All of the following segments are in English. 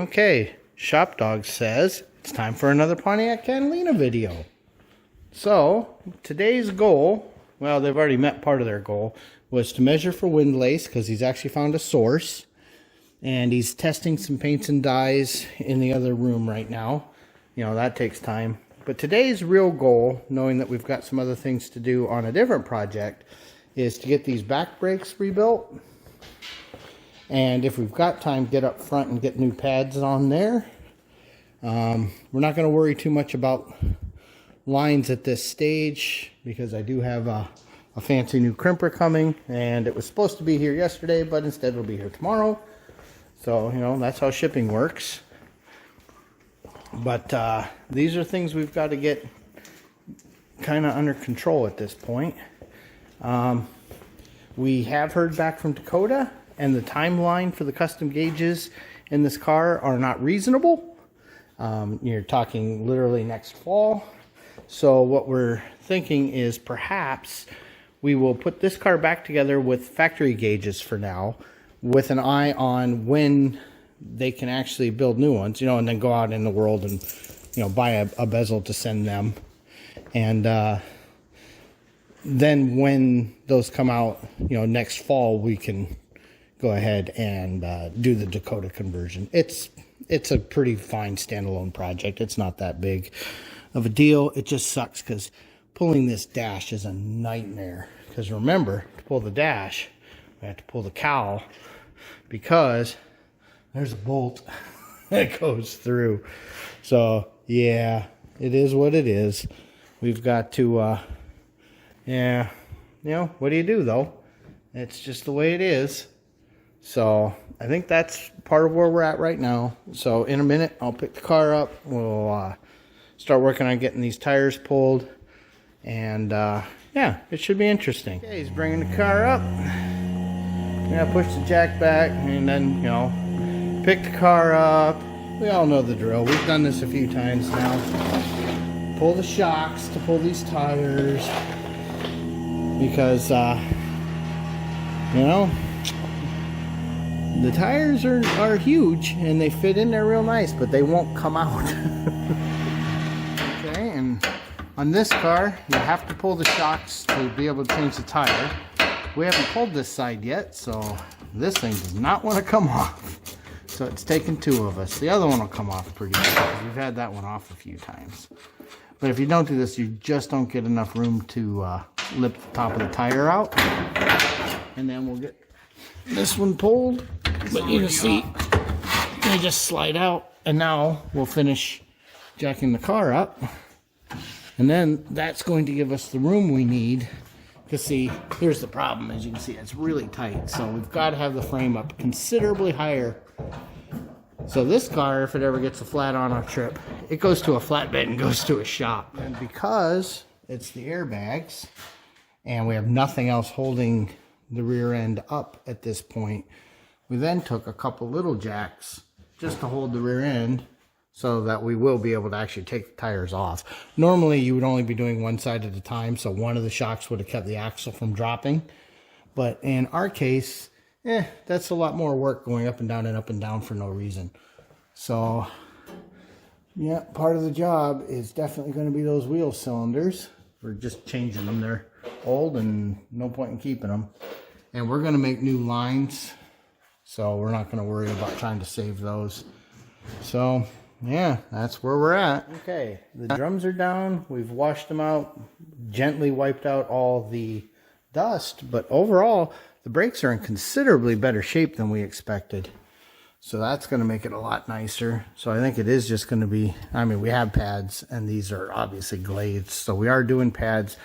Okay, ShopDog says it's time for another Pontiac Catalina video. So, today's goal, well, they've already met part of their goal, was to measure for windlace because he's actually found a source. And he's testing some paints and dyes in the other room right now. You know, that takes time. But today's real goal, knowing that we've got some other things to do on a different project, is to get these back brakes rebuilt. And if we've got time, get up front and get new pads on there. We're not going to worry too much about lines at this stage because I do have a fancy new crimper coming, and it was supposed to be here yesterday, but instead it'll be here tomorrow. So, you know, that's how shipping works. But these are things we've got to get kind of under control at this point. We have heard back from Dakota, and the timeline for the custom gauges in this car are not reasonable. You're talking literally next fall. So what we're thinking is perhaps we will put this car back together with factory gauges for now, with an eye on when they can actually build new ones, you know, and then go out in the world and, you know, buy a bezel to send them. And then when those come out, you know, next fall, we can go ahead and do the Dakota conversion. It's a pretty fine standalone project. It's not that big of a deal. It just sucks because pulling this dash is a nightmare. Because remember, to pull the dash, we have to pull the cowl because there's a bolt that goes through. So yeah, it is what it is. We've got to, yeah, you know, what do you do though? It's just the way it is. So I think that's part of where we're at right now. So in a minute, I'll pick the car up. We'll start working on getting these tires pulled. And yeah, it should be interesting. Okay, he's bringing the car up. Yeah, push the jack back and then, you know, pick the car up. We all know the drill. We've done this a few times now. Pull the shocks to pull these tires. Because, you know, the tires are huge and they fit in there real nice, but they won't come out. Okay, and on this car, you have to pull the shocks to be able to change the tire. We haven't pulled this side yet, so this thing does not want to come off. So it's taken two of us. The other one will come off pretty good. We've had that one off a few times. But if you don't do this, you just don't get enough room to lift the top of the tire out. And then we'll get this one pulled, but you can see they just slide out, and now we'll finish jacking the car up, and then that's going to give us the room we need. Because see, here's the problem, as you can see, it's really tight, so we've got to have the frame up considerably higher. So this car, if it ever gets a flat on our trip, it goes to a flatbed and goes to a shop. And because it's the airbags and we have nothing else holding the rear end up at this point, we then took a couple little jacks just to hold the rear end so that we will be able to actually take the tires off. Normally you would only be doing one side at a time, so one of the shocks would have kept the axle from dropping. But in our case, that's a lot more work going up and down for no reason. So yeah, part of the job is definitely going to be those wheel cylinders. We're just changing them. They're old and no point in keeping them. And we're going to make new lines, so we're not going to worry about trying to save those. So yeah, that's where we're at. Okay, the drums are down. We've washed them out, gently wiped out all the dust, but overall the brakes are in considerably better shape than we expected. So that's going to make it a lot nicer. So I think it is just going to be, I mean, we have pads and these are obviously glazed, so we are doing pads,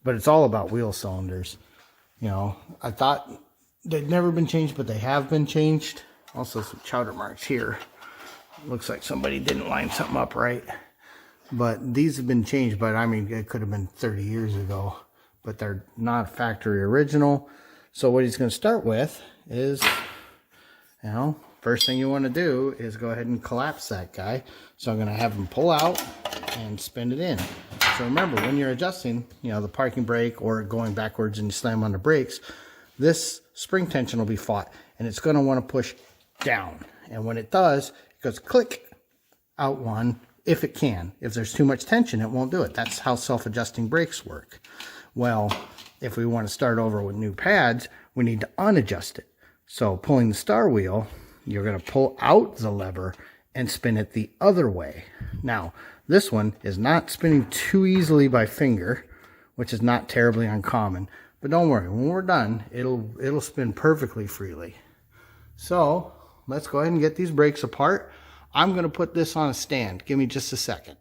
but it's all about wheel cylinders. You know, I thought they'd never been changed, but they have been changed. Also some chowder marks here. Looks like somebody didn't line something up right. But these have been changed, but I mean, it could have been 30 years ago. But they're not factory original. So what he's going to start with is, you know, first thing you want to do is go ahead and collapse that guy. So I'm going to have him pull out and spin it in. So remember, when you're adjusting, you know, the parking brake or going backwards and you slam on the brakes, this spring tension will be fought and it's going to want to push down. And when it does, It goes click, out one, if it can. If there's too much tension, it won't do it. That's how self-adjusting brakes work. Well, if we want to start over with new pads, we need to unadjust it. So pulling the star wheel, you're going to pull out the lever and spin it the other way. Now, this one is not spinning too easily by finger, which is not terribly uncommon. But don't worry, when we're done, it'll spin perfectly freely. So let's go ahead and get these brakes apart. I'm going to put this on a stand. Give me just a second.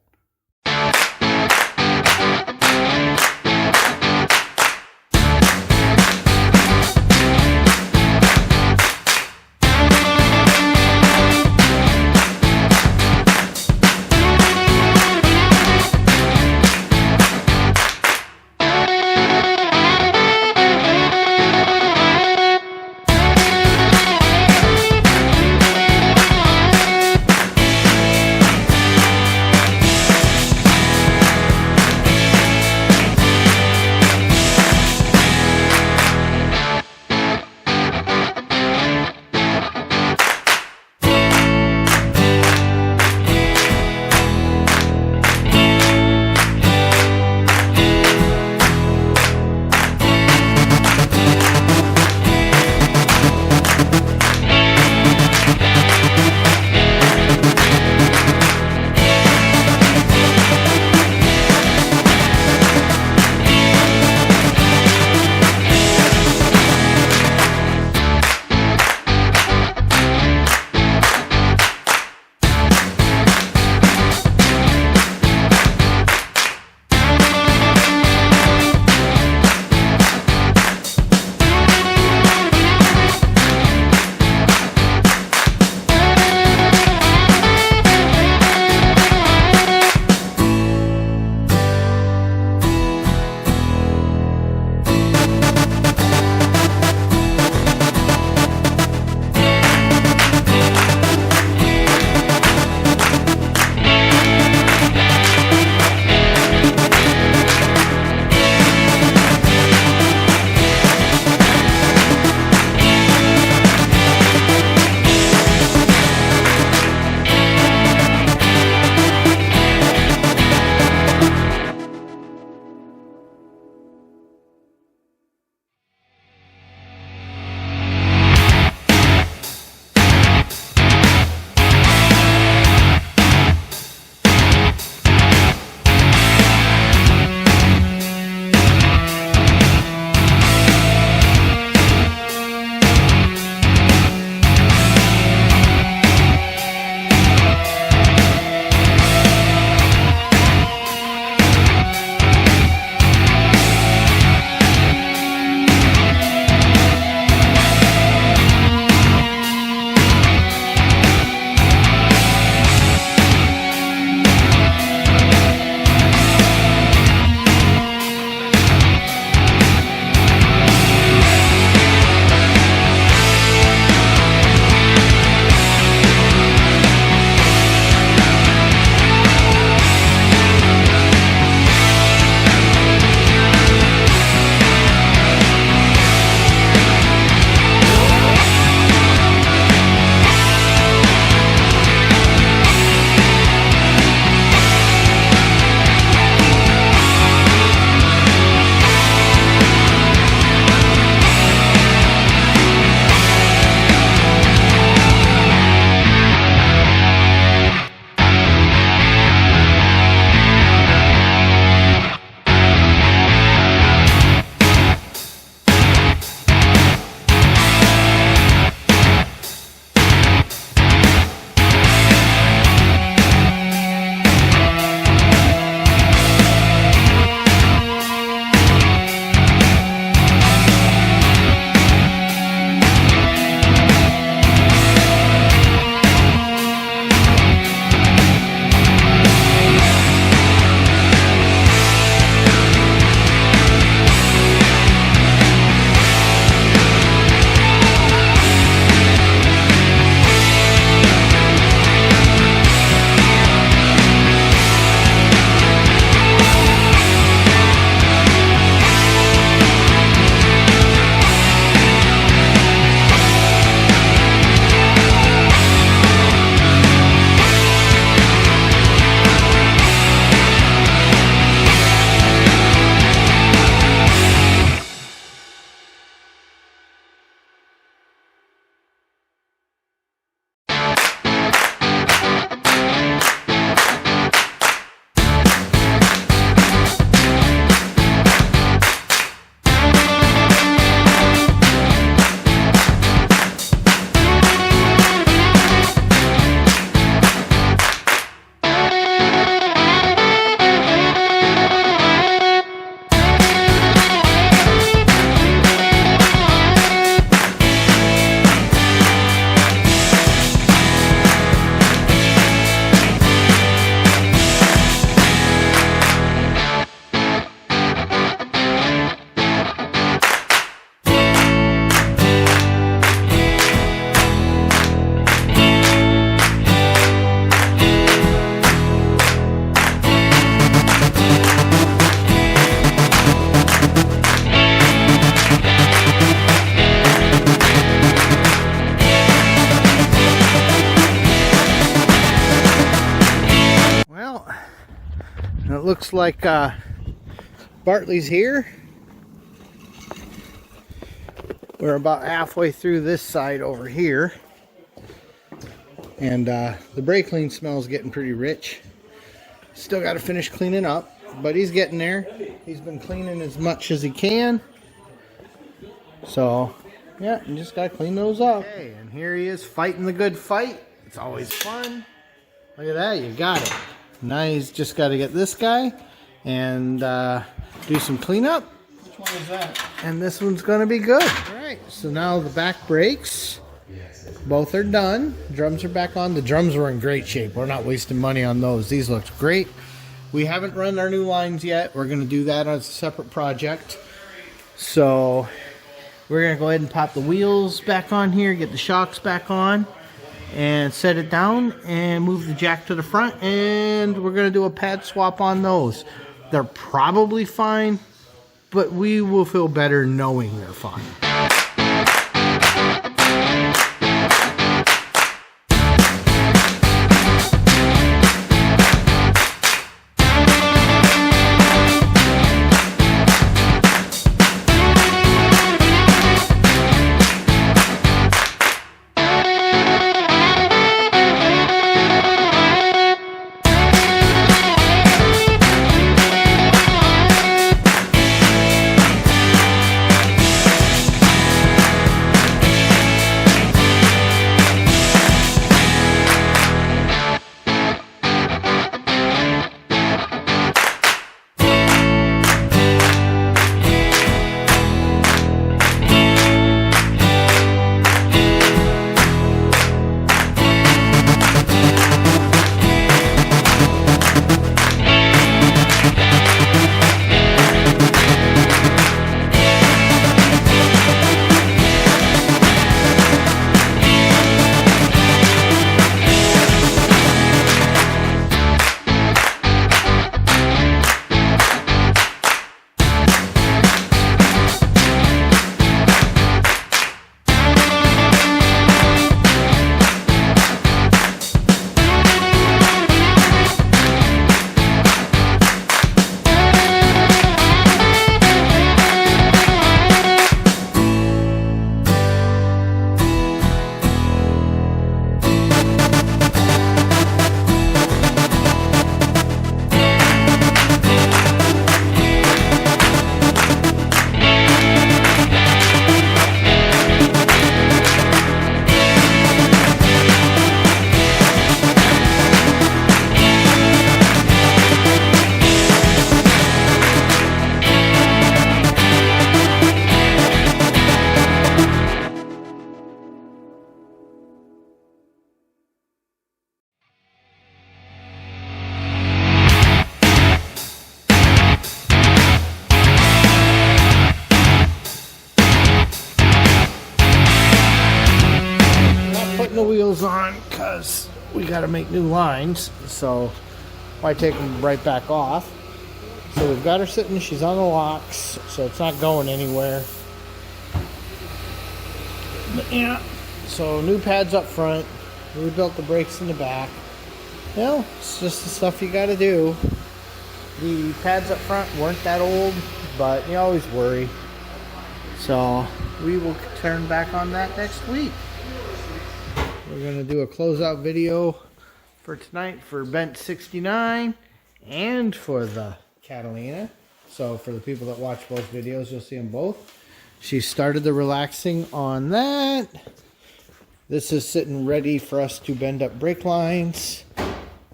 looks like Bartley's here. We're about halfway through this side over here. And the brake clean smells getting pretty rich. Still got to finish cleaning up, but he's getting there. He's been cleaning as much as he can. So, yeah, you just got to clean those up. Okay, and here he is fighting the good fight. It's always fun. Look at that, you got it. Now he's just got to get this guy and do some cleanup. Which one is that? And this one's going to be good. All right, so now the back brakes. Both are done. Drums are back on. The drums were in great shape. We're not wasting money on those. These look great. We haven't run our new lines yet. We're going to do that as a separate project. So we're going to go ahead and pop the wheels back on here, get the shocks back on, and set it down and move the jack to the front. And we're going to do a pad swap on those. They're probably fine, but we will feel better knowing they're fine. The wheels on because we got to make new lines, so why take them right back off. So we've got her sitting, she's on the locks, so it's not going anywhere. But yeah, so new pads up front, rebuilt the brakes in the back. Well, it's just the stuff you got to do. The pads up front weren't that old, but you always worry. So we will turn back on that next week. We're going to do a closeout video for tonight for Bent 69 and for the Catalina. So for the people that watch both videos, you'll see them both. She started the relaxing on that. This is sitting ready for us to bend up brake lines.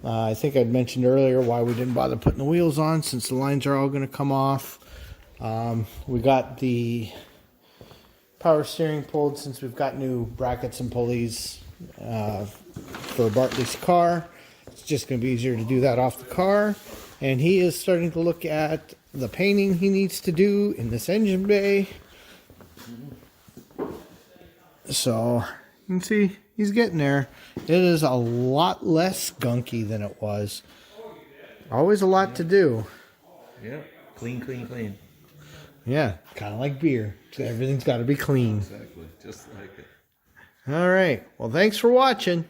I think I'd mentioned earlier why we didn't bother putting the wheels on since the lines are all going to come off. We got the power steering pulled since we've got new brackets and pulleys for Bartley's car. It's just going to be easier to do that off the car. And he is starting to look at the painting he needs to do in this engine bay. So you can see he's getting there. It is a lot less gunky than it was. Always a lot to do. Yeah, clean, clean, clean. Yeah, kind of like beer. Everything's got to be clean. Exactly, just like it. All right. Well, thanks for watching.